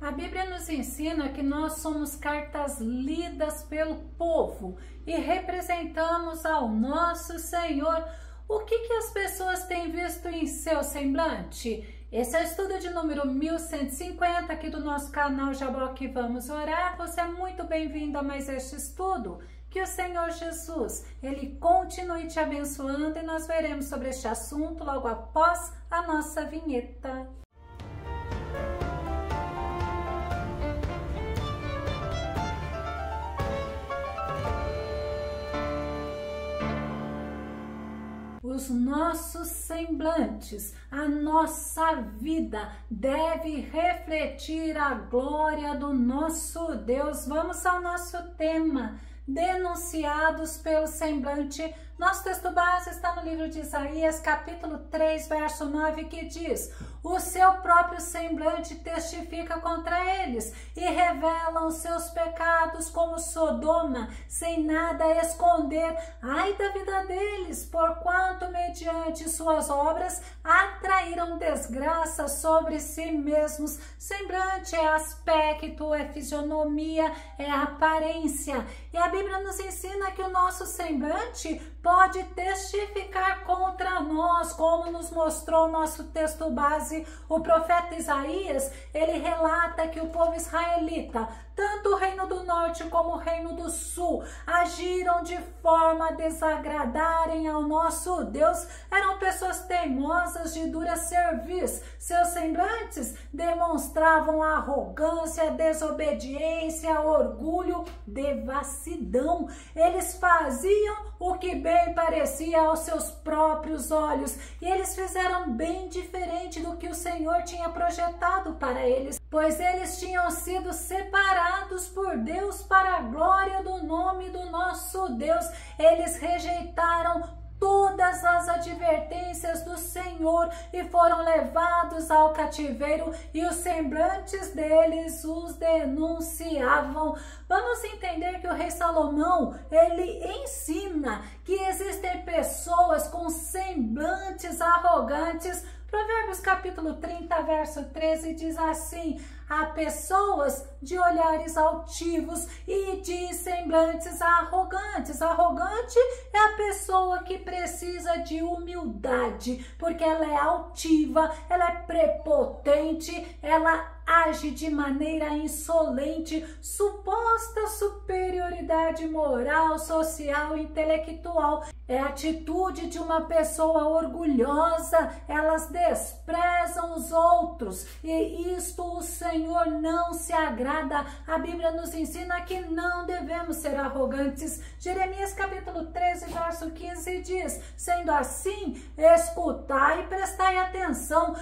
A Bíblia nos ensina que nós somos cartas lidas pelo povo e representamos ao nosso Senhor. O que as pessoas têm visto em seu semblante? Esse é o estudo de número 1150 aqui do nosso canal Jaboque Vamos Orar. Você é muito bem-vindo a mais este estudo. Que o Senhor Jesus, Ele continue te abençoando e nós veremos sobre este assunto logo após a nossa vinheta. Os nossos semblantes, a nossa vida deve refletir a glória do nosso Deus. Vamos ao nosso tema, denunciados pelo semblante. Nosso texto base está no livro de Isaías, capítulo 3, verso 9, que diz: o seu próprio semblante testifica contra eles e revela os seus pecados como Sodoma, sem nada esconder. Ai da vida deles, porquanto mediante suas obras atraíram desgraça sobre si mesmos. Semblante é aspecto, é fisionomia, é aparência. E a Bíblia nos ensina que o nosso semblante pode testificar contra nós, como nos mostrou o nosso texto base. O profeta Isaías, ele relata que o povo israelita, tanto o reino do norte como o reino do sul, agiram de forma a desagradarem ao nosso Deus. Eram pessoas teimosas, de dura cerviz. Seus semblantes demonstravam arrogância, desobediência, orgulho, devassidão. Eles faziam o que bem parecia aos seus próprios olhos, e eles fizeram bem diferente do que o Senhor tinha projetado para eles, pois eles tinham sido separados por Deus para a glória do nome do nosso Deus. Eles rejeitaram todas as advertências do Senhor e foram levados ao cativeiro, e os semblantes deles os denunciavam. Vamos entender que o rei Salomão, ele ensina que existem pessoas com semblantes arrogantes. Provérbios capítulo 30, verso 13 diz assim: há pessoas de olhares altivos e de semblantes arrogantes. Arrogante é a pessoa que precisa de humildade, porque ela é altiva, ela é prepotente, ela age de maneira insolente, suposta superioridade moral, social, intelectual. É a atitude de uma pessoa orgulhosa. Elas desprezam os outros, e isto o Senhor não se agrada. A Bíblia nos ensina que não devemos ser arrogantes. Jeremias capítulo 13, verso 15 diz: sendo assim, escutai e prestai atenção,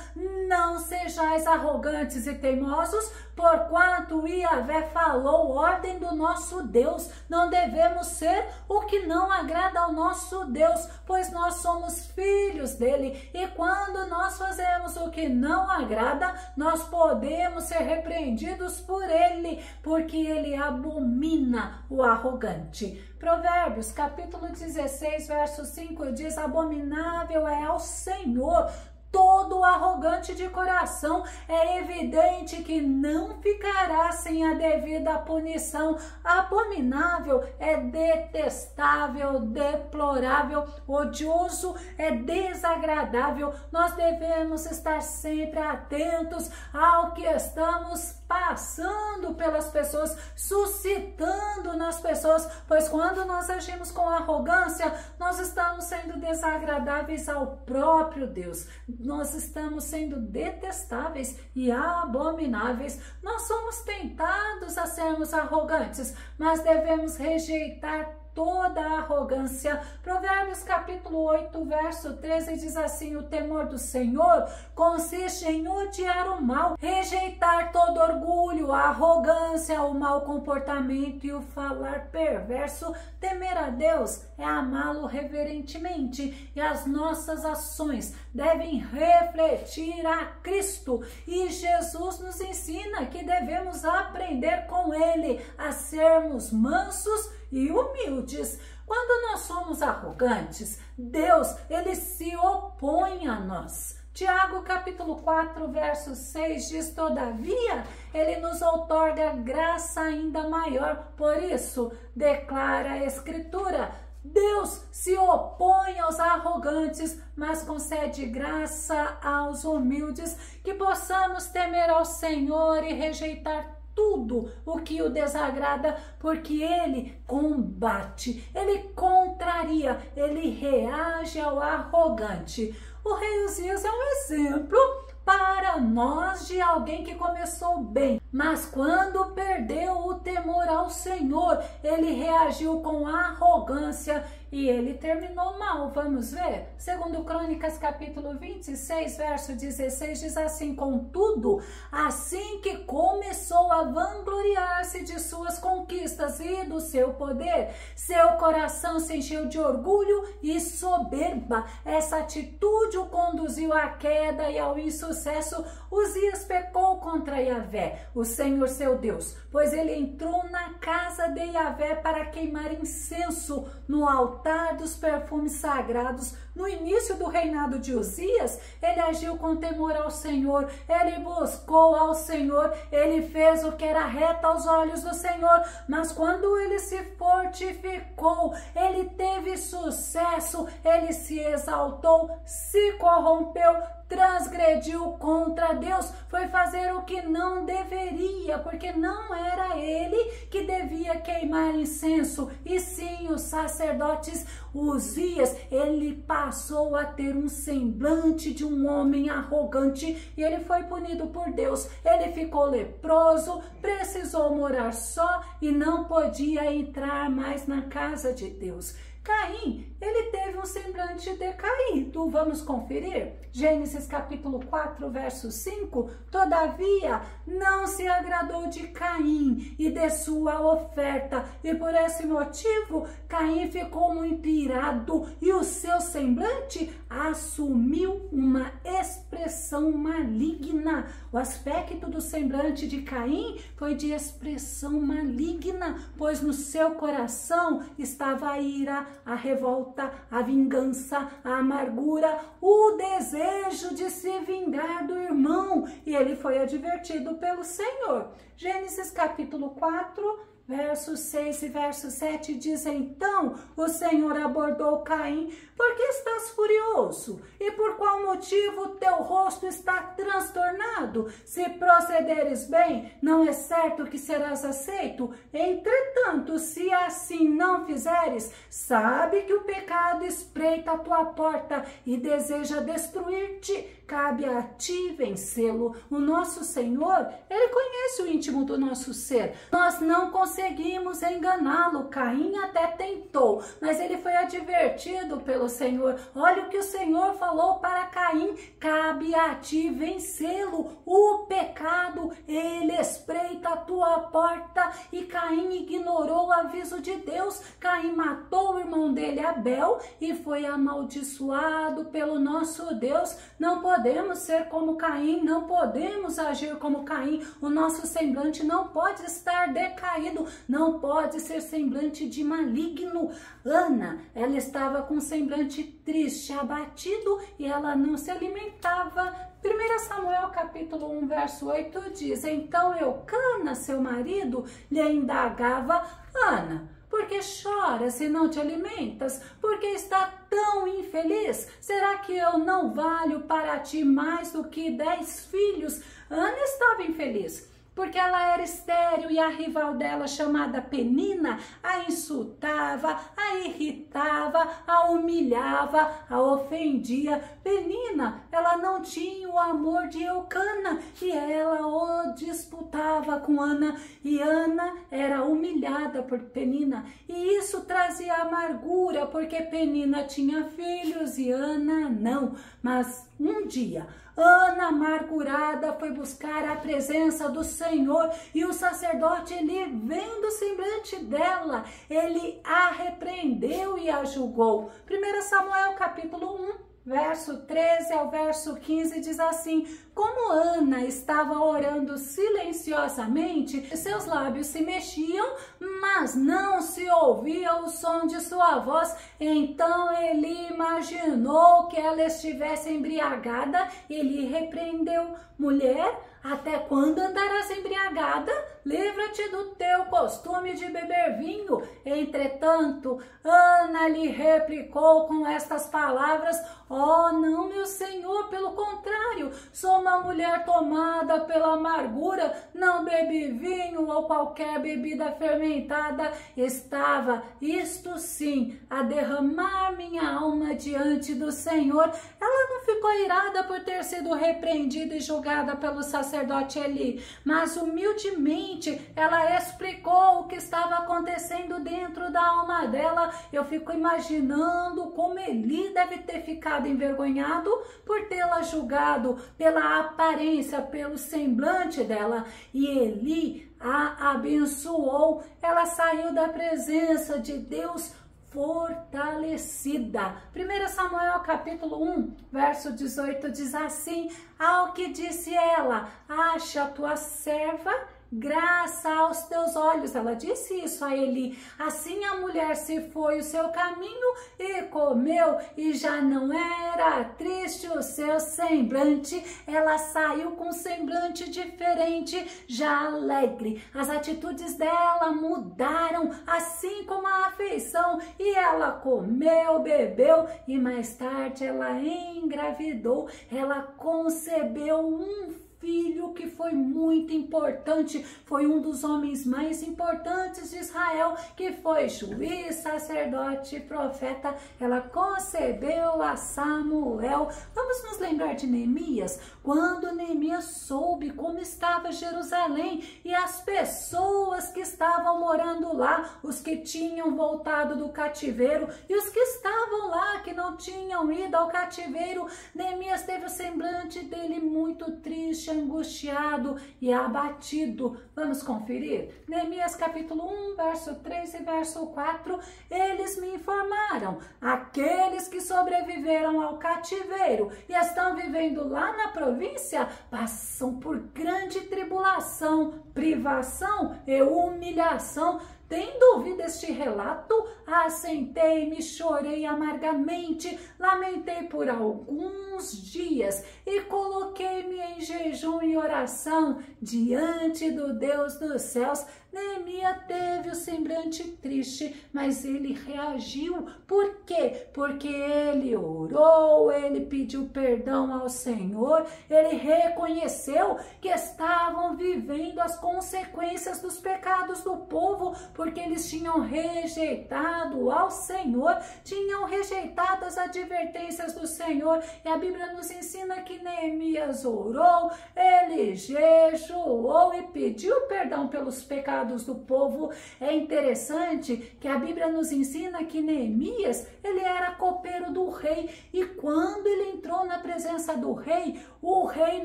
não sejais arrogantes e teimosos, porquanto Yahvé falou, ordem do nosso Deus. Não devemos ser o que não agrada ao nosso Deus, pois nós somos filhos dele, e quando nós fazemos o que não agrada, nós podemos ser repreendidos por ele, porque ele abomina o arrogante. Provérbios capítulo 16, verso 5 diz: abominável é ao Senhor todo arrogante de coração. É evidente que não ficará sem a devida punição. Abominável é detestável, deplorável, odioso é desagradável. Nós devemos estar sempre atentos ao que estamos passando pelas pessoas, suscitando nas pessoas, pois quando nós agimos com arrogância, nós estamos sendo desagradáveis ao próprio Deus. Nós estamos sendo detestáveis e abomináveis. Nós somos tentados a sermos arrogantes, mas devemos rejeitar toda a arrogância. Provérbios capítulo 8, verso 13 diz assim: o temor do Senhor consiste em odiar o mal, rejeitar todo orgulho, a arrogância, o mau comportamento e o falar perverso. Temer a Deus é amá-lo reverentemente, e as nossas ações devem refletir a Cristo. E Jesus nos ensina que devemos aprender com ele a sermos mansos e humildes. Quando nós somos arrogantes, Deus, ele se opõe a nós. Tiago capítulo 4, verso 6 diz: todavia, ele nos outorga graça ainda maior. Por isso, declara a Escritura: Deus se opõe aos arrogantes, mas concede graça aos humildes. Que possamos temer ao Senhor e rejeitar tudo o que o desagrada, porque ele combate, ele contraria, ele reage ao arrogante. O rei Uzias é um exemplo para nós de alguém que começou bem, mas quando perdeu o temor ao Senhor, ele reagiu com arrogância e ele terminou mal. Vamos ver? Segundo Crônicas capítulo 26, verso 16, diz assim: contudo, assim que começou a vangloriar-se de suas conquistas e do seu poder, seu coração se encheu de orgulho e soberba. Essa atitude o conduziu à queda e ao insucesso. Uzias pecou contra Yahvé, o Senhor seu Deus, pois ele entrou na casa de Yahvé para queimar incenso no altar dos perfumes sagrados. No início do reinado de Uzias, ele agiu com temor ao Senhor, ele buscou ao Senhor, ele fez o que era reto aos olhos do Senhor, mas quando ele se fortificou, ele teve sucesso, ele se exaltou, se corrompeu, transgrediu contra Deus, foi fazer o que não deveria, porque não era ele que devia queimar incenso, e sim os sacerdotes. Uzias, ele passou a ter um semblante de um homem arrogante e ele foi punido por Deus. Ele ficou leproso, precisou morar só e não podia entrar mais na casa de Deus. Caim, ele teve um semblante decaído. Vamos conferir? Gênesis capítulo 4, verso 5. Todavia, não se agradou de Caim e de sua oferta, e por esse motivo, Caim ficou muito irado e o seu semblante assumiu uma expressão maligna. O aspecto do semblante de Caim foi de expressão maligna, pois no seu coração estava a ira, a revolta, a vingança, a amargura, o desejo de se vingar do irmão, e ele foi advertido pelo Senhor. Gênesis capítulo 4, verso 6 e verso 7 diz: então o Senhor abordou Caim: por que estás furioso? E por qual motivo teu rosto está transtornado? Se procederes bem, não é certo que serás aceito. Entretanto, se assim não fizeres, sabe que o pecado espreita a tua porta e deseja destruir-te. Cabe a ti vencê-lo. O nosso Senhor, ele conhece o íntimo do nosso ser. Nós não conseguimos enganá-lo. Caim até tentou, mas ele foi advertido pelo Senhor. Olha o que o Senhor falou para Caim: cabe a ti vencê-lo. O pecado, ele espreita a tua porta, e Caim ignorou o aviso de Deus. Caim matou o irmão dele, Abel, e foi amaldiçoado pelo nosso Deus. Não podemos ser como Caim, não podemos agir como Caim. O nosso semblante não pode estar decaído, não pode ser semblante de maligno. Ana, ela estava com semblante triste, abatido, e ela não se alimentava. 1 Samuel capítulo 1, verso 8 diz: então Eucana, seu marido, lhe indagava: Ana, por que choras e não te alimentas? Por que está tão infeliz? Será que eu não valho para ti mais do que 10 filhos? Ana estava infeliz porque ela era estéril, e a rival dela, chamada Penina, a insultava, a irritava, a humilhava, a ofendia. Penina, ela não tinha o amor de Eucana, e ela o disputava com Ana, e Ana era humilhada por Penina, e isso trazia amargura, porque Penina tinha filhos e Ana não. Mas um dia, Ana, amargurada, foi buscar a presença do Senhor, e o sacerdote, ele vendo o semblante dela, ele a repreendeu e a julgou. 1 Samuel capítulo 1, verso 13 ao verso 15, diz assim: como Ana estava orando silenciosamente, seus lábios se mexiam, mas não se ouvia o som de sua voz. Então ele imaginou que ela estivesse embriagada e lhe repreendeu: mulher, até quando andarás embriagada? Livra-te do teu costume de beber vinho. Entretanto, Ana lhe replicou com estas palavras: ó, não, meu senhor, pelo contrário, sou uma mulher tomada pela amargura, não bebi vinho ou qualquer bebida fermentada. Estava, isto sim, a derramar minha alma diante do Senhor. Ela não ficou irada por ter sido repreendida e julgada pelo sacerdote Eli, mas humildemente ela explicou o que estava acontecendo dentro da alma dela. Eu fico imaginando como Eli deve ter ficado envergonhado por tê-la julgado pela aparência, pelo semblante dela. E Eli a abençoou. Ela saiu da presença de Deus fortalecida. 1 Samuel capítulo 1, verso 18 diz assim: ao que disse ela: acha a tua serva graça aos teus olhos. Ela disse isso a Eli. Assim a mulher se foi o seu caminho e comeu, e já não era triste o seu semblante. Ela saiu com um semblante diferente, já alegre. As atitudes dela mudaram, assim como a afeição, e ela comeu, bebeu, e mais tarde ela engravidou. Ela concebeu um filho que foi muito importante, foi um dos homens mais importantes de Israel, que foi juiz, sacerdote e profeta. Ela concebeu a Samuel. Vamos nos lembrar de Neemias, quando Neemias soube como estava Jerusalém e as pessoas que estavam morando lá, os que tinham voltado do cativeiro e os que estavam lá, que não tinham ido ao cativeiro. Neemias teve o semblante dele muito triste, angustiado e abatido. Vamos conferir? Neemias capítulo 1, verso 3 e verso 4. Eles me informaram: aqueles que sobreviveram ao cativeiro e estão vivendo lá na província passam por grande tribulação, privação e humilhação. Tendo ouvido este relato, assentei-me, chorei amargamente, lamentei por alguns dias e coloquei-me em jejum e oração diante do Deus dos céus. Neemias teve o semblante triste, mas ele reagiu. Por quê? Porque ele orou, ele pediu perdão ao Senhor, ele reconheceu que estavam vivendo as consequências dos pecados do povo, porque eles tinham rejeitado ao Senhor, tinham rejeitado as advertências do Senhor. E a Bíblia nos ensina que Neemias orou, ele jejuou e pediu perdão pelos pecados do povo. É interessante que a Bíblia nos ensina que Neemias, ele era copeiro do rei, e quando ele entrou na presença do rei, o rei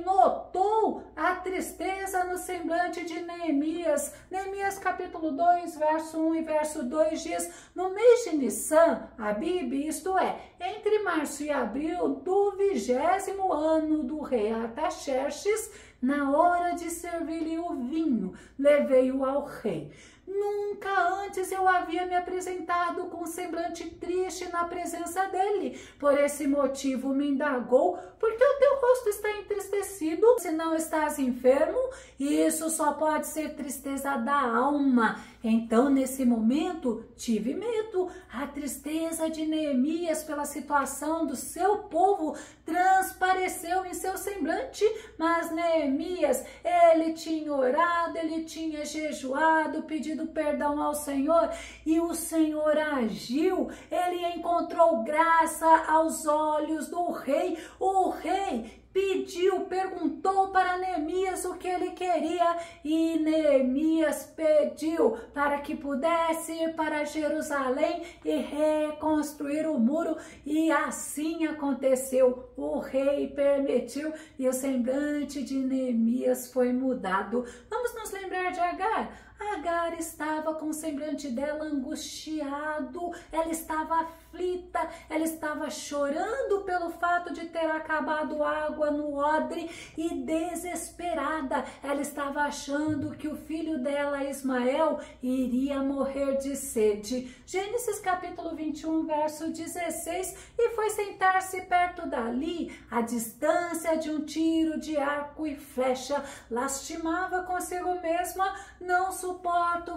notou a tristeza no semblante de Neemias. Neemias capítulo 2, verso 1 e verso 2 diz: no mês de Nissan, Abib, isto é, entre março e abril do 20º ano do rei Artaxerxes, na hora de servir-lhe o vinho, levei-o ao rei. Nunca antes eu havia me apresentado com um semblante triste na presença dele. Por esse motivo me indagou: por que o teu rosto está entristecido? Se não estás enfermo, isso só pode ser tristeza da alma. Então, nesse momento, tive medo. A tristeza de Neemias pela situação do seu povo transpareceu em seu semblante, mas Neemias, ele tinha orado, ele tinha jejuado, pedido perdão ao Senhor, e o Senhor agiu. Ele encontrou graça aos olhos do rei. O rei pediu, perguntou para Neemias o que ele queria, e Neemias pediu para que pudesse ir para Jerusalém e reconstruir o muro, e assim aconteceu. O rei permitiu e o semblante de Neemias foi mudado. Vamos nos lembrar de Agar. Agar estava com o semblante dela angustiado, ela estava aflita, ela estava chorando pelo fato de ter acabado água no odre e desesperada. Ela estava achando que o filho dela, Ismael, iria morrer de sede. Gênesis capítulo 21, verso 16, e foi sentar-se perto dali, a distância de um tiro de arco e flecha. Lastimava consigo mesma: não suporto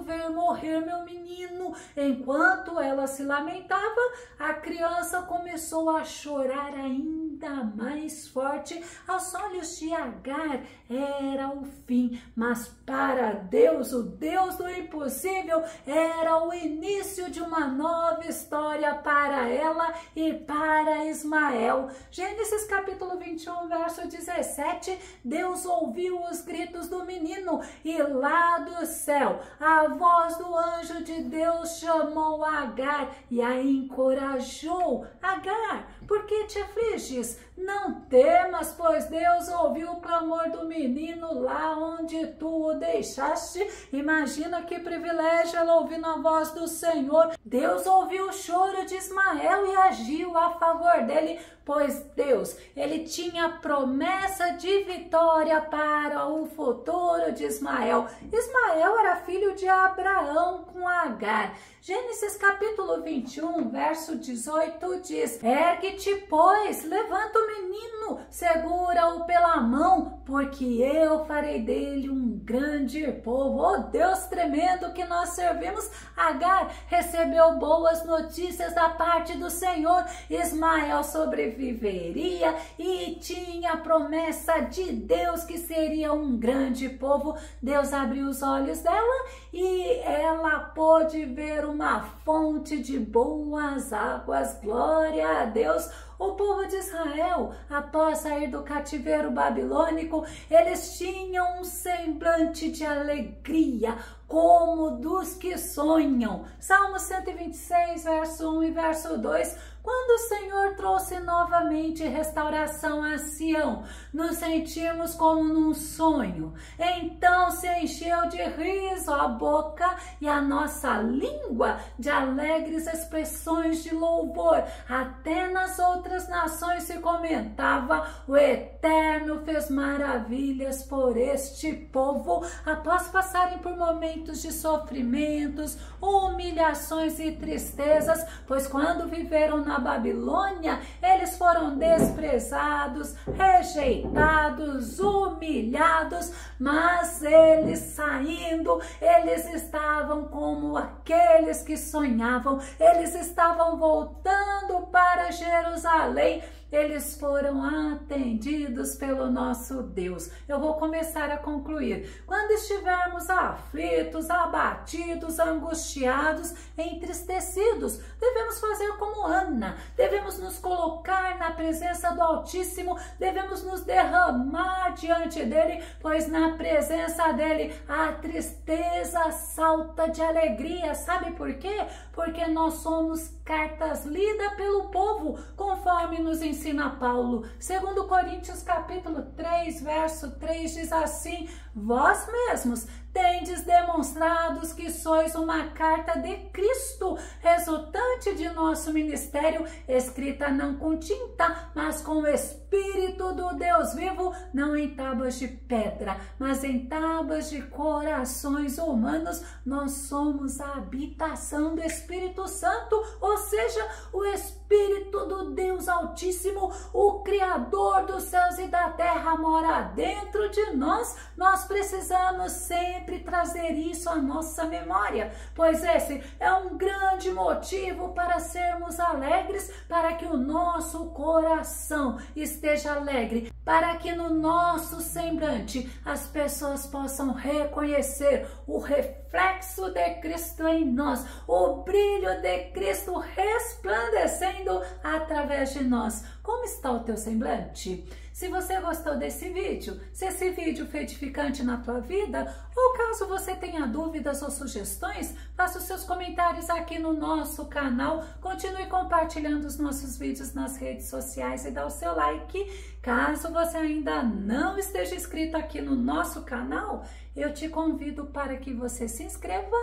ver morrer meu menino. Enquanto ela se lamentava, a criança começou a chorar ainda mais forte. Aos olhos de Agar era o fim, mas para Deus, o Deus do impossível, era o início de uma nova história para ela e para Ismael. Gênesis capítulo 21, verso 17, Deus ouviu os gritos do menino e lá do céu a voz do anjo de Deus chamou Agar e a encorajou. Agar, por que te afliges? Não temas, pois Deus ouviu o clamor do menino lá onde tu o deixaste. Imagina que privilégio ela ouvindo a voz do Senhor. Deus ouviu o choro de Ismael e agiu a favor dele, pois Deus, ele tinha promessa de vitória para o futuro de Ismael. Ismael era filho de Abraão com Agar. Gênesis capítulo 21, verso 18 diz: ergue-te, pois, levanta o menino, segura-o pela mão, porque eu farei dele um grande povo. Oh Deus tremendo que nós servimos! Agar recebeu boas notícias da parte do Senhor. Ismael sobreviveria e tinha a promessa de Deus que seria um grande povo. Deus abriu os olhos dela e ela pôde ver uma fonte de boas águas. Glória a Deus! O povo de Israel, após sair do cativeiro babilônico, eles tinham um semblante de alegria, como dos que sonham. Salmo 126, verso 1 e verso 2. Quando o Senhor trouxe novamente restauração a Sião, nos sentimos como num sonho. Então se encheu de riso a boca e a nossa língua de alegres expressões de louvor. Até nas outras nações se comentava: o Eterno fez maravilhas por este povo. Após passarem por momentos de sofrimentos, humilhações e tristezas, pois quando viveram na Babilônia, eles foram desprezados, rejeitados, humilhados, mas eles saindo, eles estavam como aqueles que sonhavam, eles estavam voltando para Jerusalém. Eles foram atendidos pelo nosso Deus. Eu vou começar a concluir. Quando estivermos aflitos, abatidos, angustiados, entristecidos, devemos fazer como Ana. Devemos nos colocar na presença do Altíssimo, devemos nos derramar diante dele, pois na presença dele a tristeza salta de alegria. Sabe por quê? Porque nós somos cartas lidas pelo povo, conforme nos ensina Paulo. 2 Coríntios capítulo 3, verso 3 diz assim: vós mesmos tendes demonstrados que sois uma carta de Cristo, resultante de nosso ministério, escrita não com tinta, mas com o Espírito do Deus vivo, não em tábuas de pedra, mas em tábuas de corações humanos. Nós somos a habitação do Espírito Santo, ou seja, o Espírito do Deus Altíssimo, o Criador dos céus e da terra, mora dentro de nós. Nós precisamos sempre trazer isso à nossa memória, pois esse é um grande motivo para sermos alegres, para que o nosso coração esteja alegre, para que no nosso semblante as pessoas possam reconhecer o reflexo de Cristo em nós, o brilho de Cristo resplandecendo através de nós. Como está o teu semblante? Se você gostou desse vídeo, se esse vídeo foi edificante na tua vida, ou caso você tenha dúvidas ou sugestões, faça os seus comentários aqui no nosso canal, continue compartilhando os nossos vídeos nas redes sociais e dá o seu like. Caso Caso você ainda não esteja inscrito aqui no nosso canal, eu te convido para que você se inscreva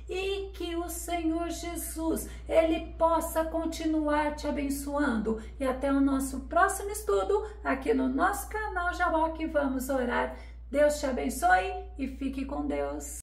e que o Senhor Jesus, Ele possa continuar te abençoando. E até o nosso próximo estudo aqui no nosso canal Jaboque. Vamos orar. Deus te abençoe e fique com Deus.